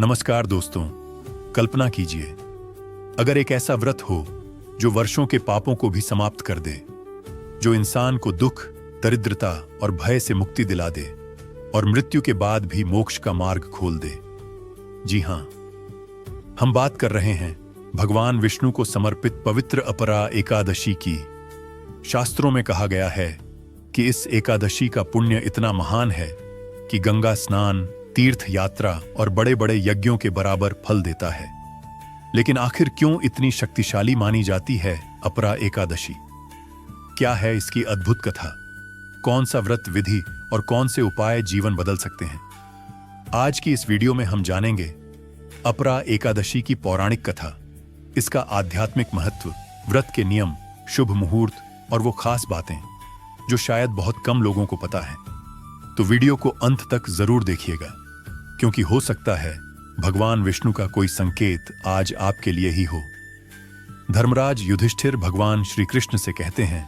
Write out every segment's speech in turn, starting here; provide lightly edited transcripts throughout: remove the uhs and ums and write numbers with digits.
नमस्कार दोस्तों, कल्पना कीजिए अगर एक ऐसा व्रत हो जो वर्षों के पापों को भी समाप्त कर दे, जो इंसान को दुख, दरिद्रता और भय से मुक्ति दिला दे और मृत्यु के बाद भी मोक्ष का मार्ग खोल दे। जी हां, हम बात कर रहे हैं भगवान विष्णु को समर्पित पवित्र अपरा एकादशी की। शास्त्रों में कहा गया है कि इस एकादशी का पुण्य इतना महान है कि गंगा स्नान, तीर्थ यात्रा और बड़े बड़े यज्ञों के बराबर फल देता है। लेकिन आखिर क्यों इतनी शक्तिशाली मानी जाती है अपरा एकादशी? क्या है इसकी अद्भुत कथा? कौन सा व्रत विधि और कौन से उपाय जीवन बदल सकते हैं? आज की इस वीडियो में हम जानेंगे अपरा एकादशी की पौराणिक कथा, इसका आध्यात्मिक महत्व, व्रत के नियम, शुभ मुहूर्त और वो खास बातें जो शायद बहुत कम लोगों को पता है। तो वीडियो को अंत तक जरूर देखिएगा, क्योंकि हो सकता है भगवान विष्णु का कोई संकेत आज आपके लिए ही हो। धर्मराज युधिष्ठिर भगवान श्री कृष्ण से कहते हैं,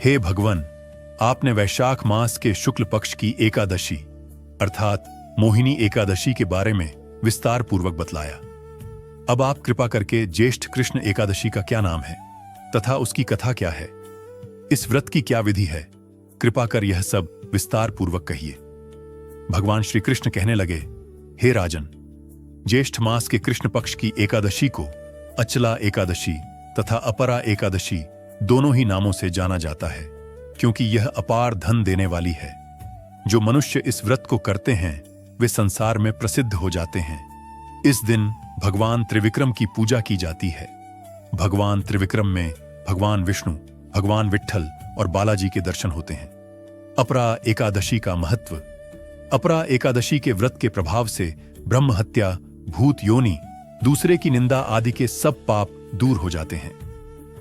हे भगवान, आपने वैशाख मास के शुक्ल पक्ष की एकादशी अर्थात मोहिनी एकादशी के बारे में विस्तार पूर्वक बतलाया। अब आप कृपा करके ज्येष्ठ कृष्ण एकादशी का क्या नाम है तथा उसकी कथा क्या है, इस व्रत की क्या विधि है, कृपा कर यह सब विस्तार पूर्वक कहिए। भगवान श्री कृष्ण कहने लगे, हे राजन, ज्येष्ठ मास के कृष्ण पक्ष की एकादशी को अचला एकादशी तथा अपरा एकादशी दोनों ही नामों से जाना जाता है, क्योंकि यह अपार धन देने वाली है। जो मनुष्य इस व्रत को करते हैं वे संसार में प्रसिद्ध हो जाते हैं। इस दिन भगवान त्रिविक्रम की पूजा की जाती है। भगवान त्रिविक्रम में भगवान विष्णु, भगवान विट्ठल और बालाजी के दर्शन होते हैं। अपरा एकादशी का महत्व। अपरा एकादशी के व्रत के प्रभाव से ब्रह्म हत्या, भूत योनि, दूसरे की निंदा आदि के सब पाप दूर हो जाते हैं।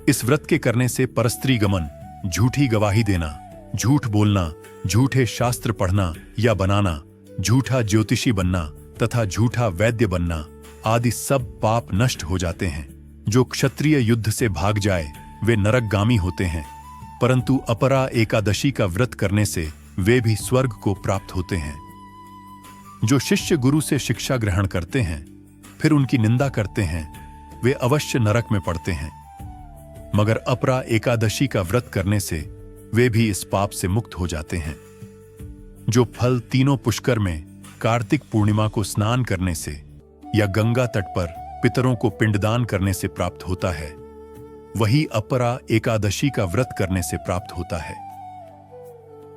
इस व्रत के करने से परस्त्री गमन, झूठी गवाही देना, झूठ बोलना, झूठे शास्त्र पढ़ना या बनाना, झूठा ज्योतिषी बनना तथा झूठा वैद्य बनना आदि सब पाप नष्ट हो जाते हैं। जो क्षत्रिय युद्ध से भाग जाए वे नरकगामी होते हैं, परंतु अपरा एकादशी का व्रत करने से वे भी स्वर्ग को प्राप्त होते हैं। जो शिष्य गुरु से शिक्षा ग्रहण करते हैं फिर उनकी निंदा करते हैं, वे अवश्य नरक में पड़ते हैं, मगर अपरा एकादशी का व्रत करने से वे भी इस पाप से मुक्त हो जाते हैं। जो फल तीनों पुष्कर में कार्तिक पूर्णिमा को स्नान करने से या गंगा तट पर पितरों को पिंडदान करने से प्राप्त होता है, वही अपरा एकादशी का व्रत करने से प्राप्त होता है।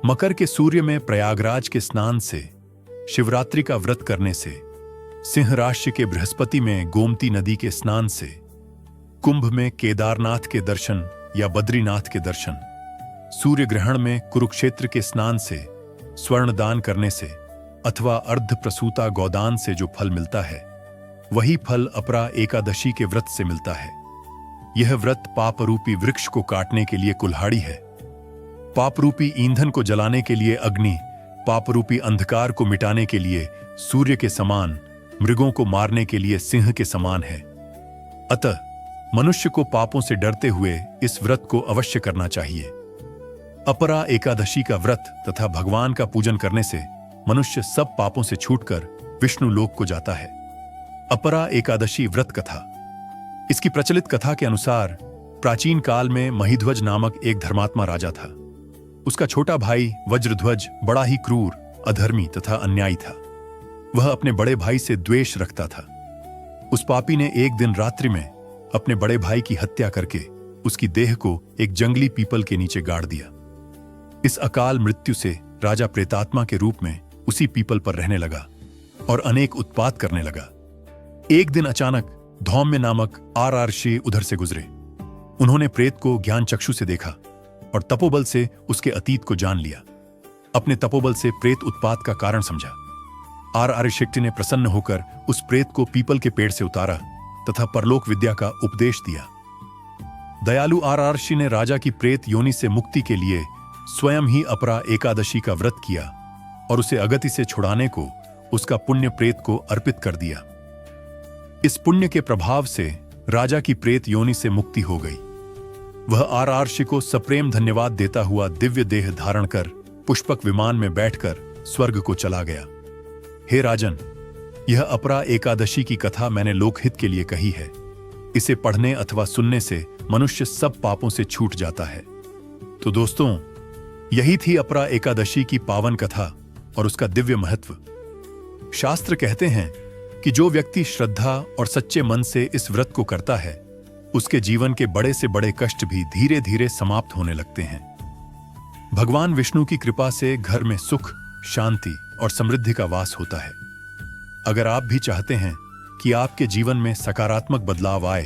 मकर के सूर्य में प्रयागराज के स्नान से, शिवरात्रि का व्रत करने से, सिंह राशि के बृहस्पति में गोमती नदी के स्नान से, कुंभ में केदारनाथ के दर्शन या बद्रीनाथ के दर्शन, सूर्य ग्रहण में कुरुक्षेत्र के स्नान से, स्वर्ण दान करने से अथवा अर्ध प्रसूता गौदान से जो फल मिलता है, वही फल अपरा एकादशी के व्रत से मिलता है। यह व्रत पापरूपी वृक्ष को काटने के लिए कुल्हाड़ी है, पापरूपी ईंधन को जलाने के लिए अग्नि, पापरूपी अंधकार को मिटाने के लिए सूर्य के समान, मृगों को मारने के लिए सिंह के समान है। अतः मनुष्य को पापों से डरते हुए इस व्रत को अवश्य करना चाहिए। अपरा एकादशी का व्रत तथा भगवान का पूजन करने से मनुष्य सब पापों से छूटकर विष्णु लोक को जाता है। अपरा एकादशी व्रत कथा। इसकी प्रचलित कथा के अनुसार प्राचीन काल में महिध्वज नामक एक धर्मात्मा राजा था। उसका छोटा भाई वज्रध्वज बड़ा ही क्रूर, अधर्मी तथा अन्यायी था। वह अपने बड़े भाई से द्वेष रखता था। उस पापी ने एक दिन रात्रि में अपने बड़े भाई की हत्या करके उसकी देह को एक जंगली पीपल के नीचे गाड़ दिया। इस अकाल मृत्यु से राजा प्रेतात्मा के रूप में उसी पीपल पर रहने लगा और अनेक उत्पात करने लगा। एक दिन अचानक धौम्य नामक ऋषि उधर से गुजरे। उन्होंने प्रेत को ज्ञान चक्षु से देखा और तपोबल से उसके अतीत को जान लिया। अपने तपोबल से प्रेत उत्पात का कारण समझा। ऋषि ने प्रसन्न होकर उस प्रेत को पीपल के पेड़ से उतारा तथा परलोक विद्या का उपदेश दिया। दयालु ऋषि ने राजा की प्रेत योनि से मुक्ति के लिए स्वयं ही अपरा एकादशी का व्रत किया और उसे अगति से छुड़ाने को उसका पुण्य प्रेत को अर्पित कर दिया। इस पुण्य के प्रभाव से राजा की प्रेत योनि से मुक्ति हो गई। वह ऋषि को सप्रेम धन्यवाद देता हुआ दिव्य देह धारण कर पुष्पक विमान में बैठकर स्वर्ग को चला गया। हे राजन, यह अपरा एकादशी की कथा मैंने लोकहित के लिए कही है। इसे पढ़ने अथवा सुनने से मनुष्य सब पापों से छूट जाता है। तो दोस्तों, यही थी अपरा एकादशी की पावन कथा और उसका दिव्य महत्व। शास्त्र कहते हैं कि जो व्यक्ति श्रद्धा और सच्चे मन से इस व्रत को करता है, उसके जीवन के बड़े से बड़े कष्ट भी धीरे धीरे समाप्त होने लगते हैं। भगवान विष्णु की कृपा से घर में सुख, शांति और समृद्धि का वास होता है। अगर आप भी चाहते हैं कि आपके जीवन में सकारात्मक बदलाव आए,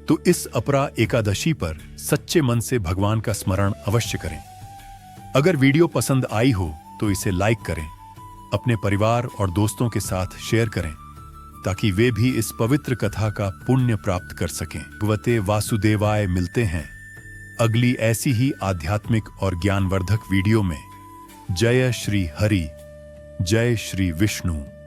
तो इस अपरा एकादशी पर सच्चे मन से भगवान का स्मरण अवश्य करें। अगर वीडियो पसंद आई हो तो इसे लाइक करें, अपने परिवार और दोस्तों के साथ शेयर करें, ताकि वे भी इस पवित्र कथा का पुण्य प्राप्त कर सकें। भगवते वासुदेवाय। मिलते हैं अगली ऐसी ही आध्यात्मिक और ज्ञानवर्धक वीडियो में। जय श्री हरि, जय श्री विष्णु।